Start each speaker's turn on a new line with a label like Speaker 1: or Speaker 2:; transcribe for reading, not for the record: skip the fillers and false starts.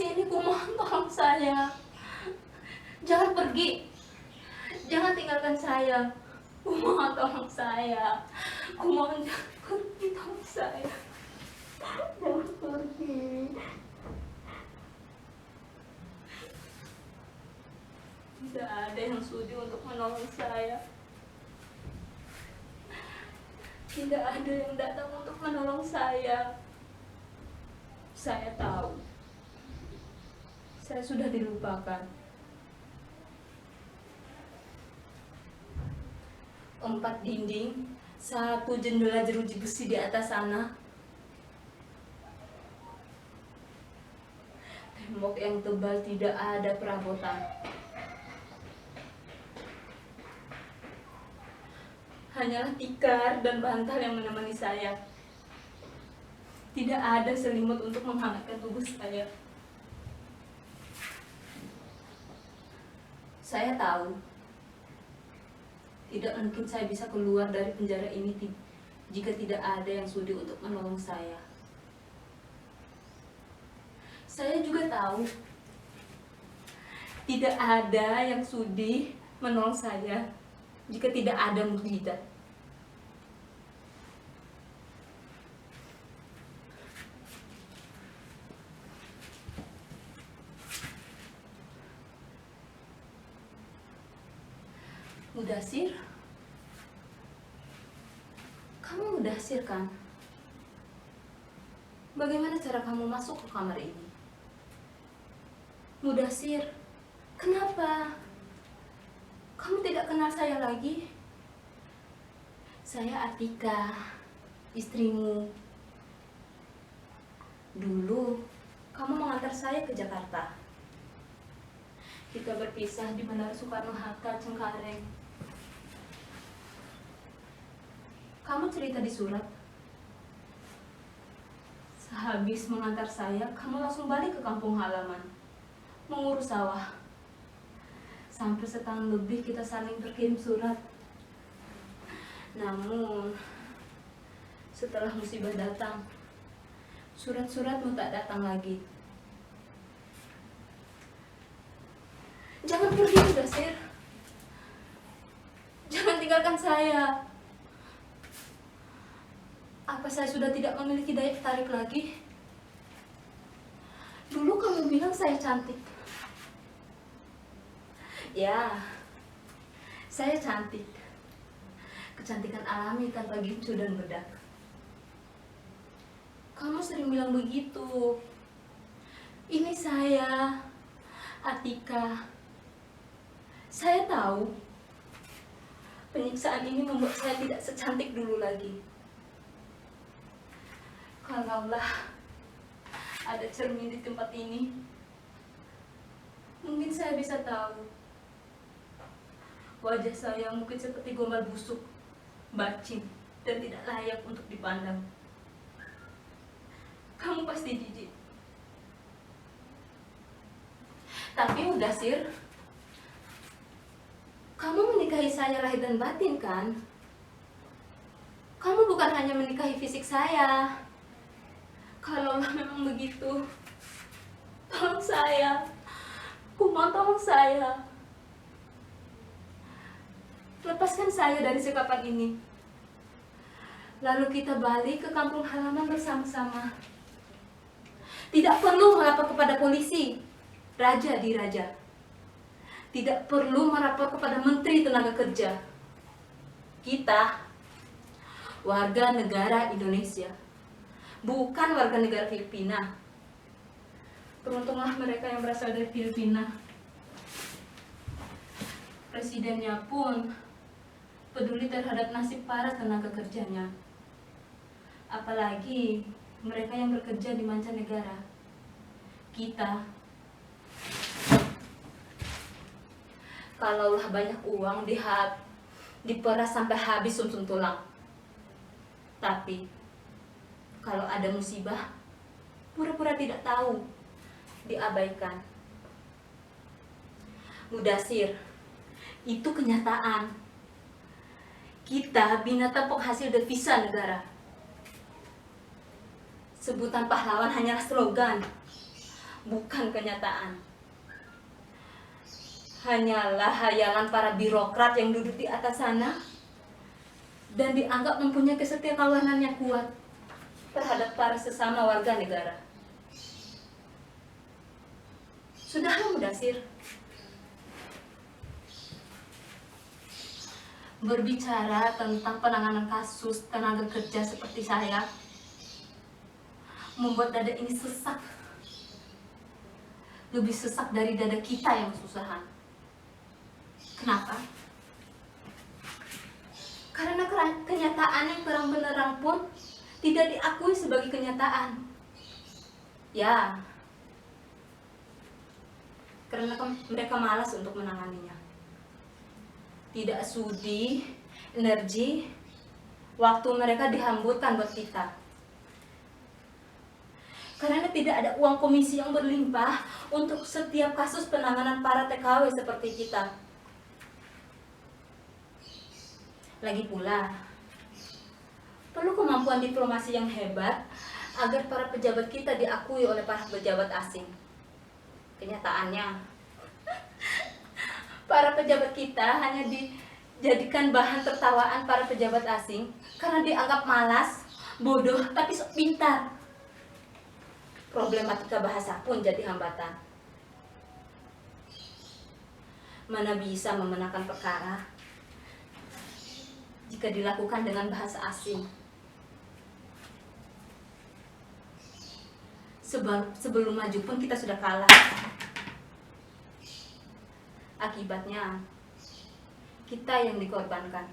Speaker 1: sini, kumohon tolong saya. Jangan pergi. Jangan tinggalkan saya. Kumohon tolong saya. Kumohon jangan pergi, tolong saya. Jangan pergi. Tidak ada yang sudi untuk menolong saya. Tidak ada yang datang untuk menolong saya. Saya tahu. Saya sudah dilupakan. 4 dinding, 1 jendela jeruji besi di atas sana. Tembok yang tebal, tidak ada perabotan. Hanyalah tikar dan bantal yang menemani saya. Tidak ada selimut untuk menghangatkan tubuh saya. Saya tahu, tidak mungkin saya bisa keluar dari penjara ini jika tidak ada yang sudi untuk menolong saya. Saya juga tahu, tidak ada yang sudi menolong saya jika tidak ada mukjizat. Mudasir, kamu Mudasir kan? Bagaimana cara kamu masuk ke kamar ini? Mudasir, kenapa? Kamu tidak kenal saya lagi? Saya Atika, istrimu. Dulu, kamu mengantar saya ke Jakarta. Kita berpisah di Bandara Soekarno-Hatta, Cengkareng. Kamu cerita di surat. Sehabis mengantar saya, kamu langsung balik ke kampung halaman, mengurus sawah. Sampai setahun lebih kita saling berkirim surat. Namun, setelah musibah datang, surat-suratmu tak datang lagi. Jangan pergi, Mudasir. Jangan tinggalkan saya. Apa saya sudah tidak memiliki daya tarik lagi? Dulu kamu bilang saya cantik. Ya, saya cantik. Kecantikan alami tanpa gincu dan bedak. Kamu sering bilang begitu. Ini saya, Atika. Saya tahu penyiksaan ini membuat saya tidak secantik dulu lagi. Kalaulah ada cermin di tempat ini, mungkin saya bisa tahu. Wajah saya mungkin seperti gombal busuk, bacin, dan tidak layak untuk dipandang. Kamu pasti jijik. Tapi Mudasir, kamu menikahi saya lahir dan batin kan? Kamu bukan hanya menikahi fisik saya. Kalaulah memang begitu, tolong saya. Kumohon tolong saya. Lepaskan saya dari sekapan ini. Lalu kita balik ke kampung halaman bersama-sama. Tidak perlu melapor kepada polisi, raja di raja. Tidak perlu melapor kepada Menteri Tenaga Kerja. Kita, warga negara Indonesia, bukan warga negara Filipina. Beruntunglah mereka yang berasal dari Filipina. Presidennya pun peduli terhadap nasib para tenaga kerjanya. Apalagi mereka yang bekerja di mancanegara. Kita, kalaulah banyak uang diperas sampai habis sumsum tulang. Tapi kalau ada musibah, pura-pura tidak tahu, diabaikan. Mudasir, itu kenyataan. Kita binatang penghasil devisa negara. Sebutan pahlawan hanyalah slogan. bukan kenyataan. Hanyalah hayalan para birokrat yang duduk di atas sana dan dianggap mempunyai kesetiakawanan yang kuat terhadap para sesama warga negara. Sudahlah Mudasir. Berbicara tentang penanganan kasus tenaga kerja seperti saya membuat dada ini sesak. Lebih sesak dari dada kita yang kesusahan. Kenapa? Karena kenyataan yang terang benerang pun tidak diakui sebagai kenyataan. Ya, karena mereka malas untuk menanganinya. Tidak sudi, energi, waktu mereka dihamburkan buat kita. Karena tidak ada uang komisi yang berlimpah untuk setiap kasus penanganan para TKW seperti kita. Lagi pula, perlu kemampuan diplomasi yang hebat agar para pejabat kita diakui oleh para pejabat asing. Kenyataannya, para pejabat kita hanya dijadikan bahan tertawaan para pejabat asing karena dianggap malas, bodoh, tapi sok pintar. Problematika bahasa pun jadi hambatan. Mana bisa memenangkan perkara jika dilakukan dengan bahasa asing. Sebelum maju pun kita sudah kalah. Akibatnya, kita yang dikorbankan.